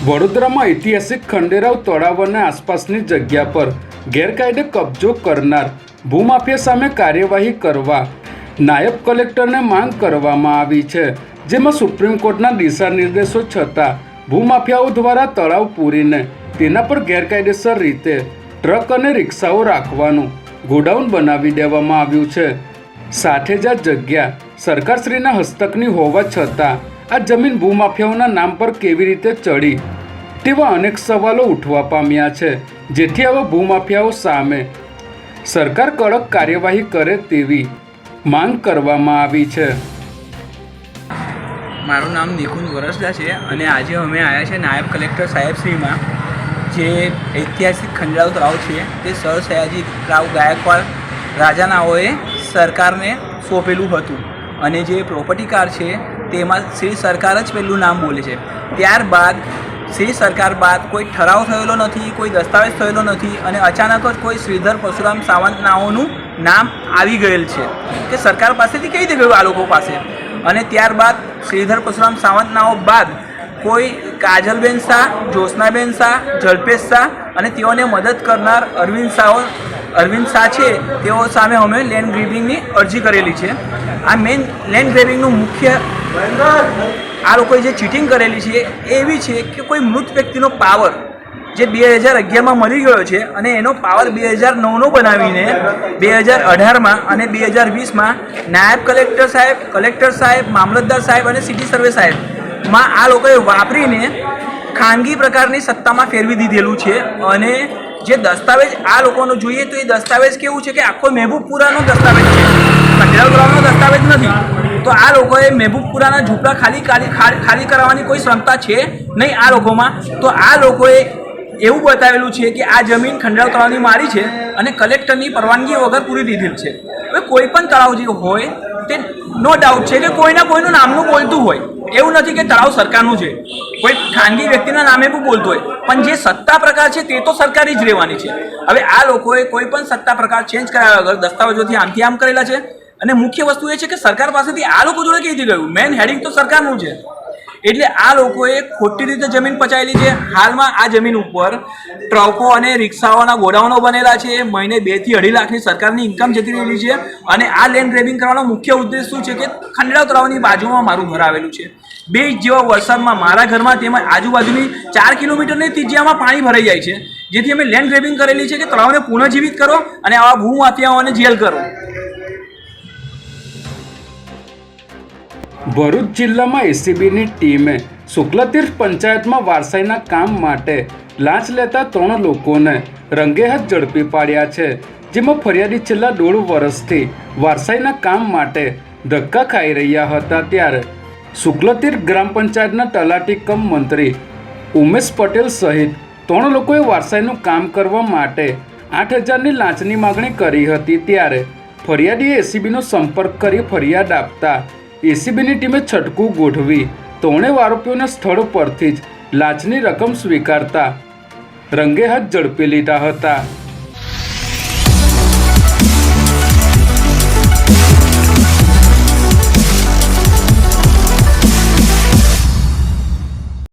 વડોદરામાં ઐતિહાસિક ખંડેરાવ તળાવ અને આસપાસની જગ્યા પર ગેરકાયદે કબજો કરનાર ભૂમાફિયા સામે કાર્યવાહી કરવા નાયબ કલેક્ટરને માંગ કરવામાં આવી છે, જેમાં સુપ્રીમ કોર્ટના દિશા નિર્દેશો છતાં ભૂમાફિયાઓ દ્વારા તળાવ પૂરીને તેના પર ગેરકાયદેસર રીતે ટ્રક અને રિક્ષાઓ રાખવાનું ગોડાઉન બનાવી દેવામાં આવ્યું છે। સાથે જ આ જગ્યા સરકારશ્રીના હસ્તકની હોવા છતાં આ જમીન ભૂમાફિયાઓના નામ પર કેવી રીતે ચડી તેવા અનેક સવાલો ઉઠવા પામ્યા છે, જેથી આવા ભૂમાફિયાઓ સામે સરકાર કડક કાર્યવાહી કરે તેવી માંગ કરવામાં આવી છે। મારું નામ નિકુંજ વરસદા છે અને આજે અમે આવ્યા છે નાયબ કલેક્ટર સાહેબશ્રીમાં। જે ઐતિહાસિક ખંડેરાવ તળાવ છે તે સર સયાજી રાવ ગાયકવાડ રાજાનાઓએ સરકારને સોંપેલું હતું અને જે પ્રોપર્ટી કાર્ડ છે તેમાં શ્રી સરકાર જ પહેલું નામ બોલે છે। ત્યારબાદ શ્રી સરકાર બાદ કોઈ ઠરાવ થયેલો નથી, કોઈ દસ્તાવેજ થયેલો નથી અને અચાનક જ કોઈ શ્રીધર પરશુરામ સાવંત નાઓનું નામ આવી ગયેલ છે કે સરકાર પાસેથી કઈ રીતે ગયું આ લોકો પાસે। અને ત્યારબાદ શ્રીધર પરશુરામ સાવંત નાઓ બાદ કોઈ કાજલબેન શાહ, જ્યોત્સનાબેન શાહ, જલ્પેશ શાહ અને તેઓને મદદ કરનાર અરવિંદ શાહ છે, તેઓ સામે અમે લેન્ડ ગ્રેબિંગની અરજી કરેલી છે। આ મેઇન લેન્ડ ગ્રેબિંગનું મુખ્ય આ લોકોએ જે ચીટિંગ કરેલી છે એ એવી છે કે કોઈ મૃત વ્યક્તિનો પાવર જે 2011માં મળી ગયો છે અને એનો પાવર 2009નો બનાવીને 2018માં અને 2020માં નાયબ કલેક્ટર સાહેબ, મામલતદાર સાહેબ અને સિટી સર્વે સાહેબમાં આ લોકોએ વાપરીને ખાનગી પ્રકારની સત્તામાં ફેરવી દીધેલું છે। અને જે દસ્તાવેજ આ લોકોનો જોઈએ તો એ દસ્તાવેજ કેવું છે કે આખો મહેબૂબપુરાનો દસ્તાવેજ છે, ખંડેરાવ તળાવનો દસ્તાવેજ નથી। તો આ લોકોએ મહેબૂબપુરાના ઝૂંપડા ખાલી કરાવવાની કોઈ ક્ષમતા છે નહીં આ લોકોમાં। તો આ લોકોએ એવું બતાવેલું છે કે આ જમીન ખંડેરાવ તળાવની મારી છે અને કલેક્ટરની પરવાનગી વગર પૂરી દીધેલ છે। હવે કોઈ પણ તળાવ જે હોય તે નો ડાઉટ છે કે કોઈના કોઈનું નામનું બોલતું હોય, એવું નથી કે તળાવ સરકારનું છે, કોઈ ખાનગી વ્યક્તિના નામે પણ બોલતું હોય, પણ જે સત્તા પ્રકાર છે તે તો સરકારી જ રહેવાની છે। હવે આ લોકોએ કોઈ પણ સત્તા પ્રકાર ચેન્જ કરાવ્યા વગર દસ્તાવેજોથી આમથી આમ કરેલા છે। અને મુખ્ય વસ્તુ એ છે કે સરકાર પાસેથી આ લોકો જોડે કેવી રીતે ગયું, મેન હેડિંગ તો સરકારનું છે, એટલે આ લોકોએ ખોટી રીતે જમીન પચાવેલી છે। હાલમાં આ જમીન ઉપર ટ્રકો અને રિક્ષાઓના ગોડાઉનો બનેલા છે, મહિને 2 થી 2.5 લાખની સરકારની ઇન્કમ જતી રહેલી છે। અને આ લેન્ડ ગ્રેબિંગ કરવાનો મુખ્ય ઉદ્દેશ શું છે કે ખંડેરાવ તળાવની બાજુમાં મારું ઘર આવેલું છે, 2 ઇંચ જેવા વરસાદમાં મારા ઘરમાં તેમજ આજુબાજુની 4 કિલોમીટરની ત્રિજ્યામાં પાણી ભરાઈ જાય છે, જેથી અમે લેન્ડ ગ્રેબિંગ કરેલી છે કે તળાવને પુનઃજીવિત કરો અને આવા ભૂમાફિયાઓને જેલ કરો। ભરૂચ જિલ્લામાં એસીબીની ટીમે શુક્લતીર્થ પંચાયતમાં વારસાઈના કામ માટે લાંચ લેતા 3 લોકોને રંગેહાથ ઝડપી પાડ્યા છે, જેમાં ફરિયાદી છેલ્લા 1.5 વર્ષથી વારસાઈના કામ માટે ધક્કા ખાઈ રહ્યા હતા। ત્યારે શુક્લતીર્થ ગ્રામ પંચાયતના તલાટી કમ મંત્રી ઉમેશ પટેલ સહિત 3 લોકોએ વારસાઈનું કામ કરવા માટે 8,000ની લાંચની માગણી કરી હતી। ત્યારે ફરિયાદીએ એસીબીનો સંપર્ક કરી ફરિયાદ આપતા એસીબીની ટીમે છટકું ગોઠવી 3 આરોપીઓને સ્થળ પરથી જ લાંચની રકમ સ્વીકારતા રંગેહાથ ઝડપી લીધા હતા।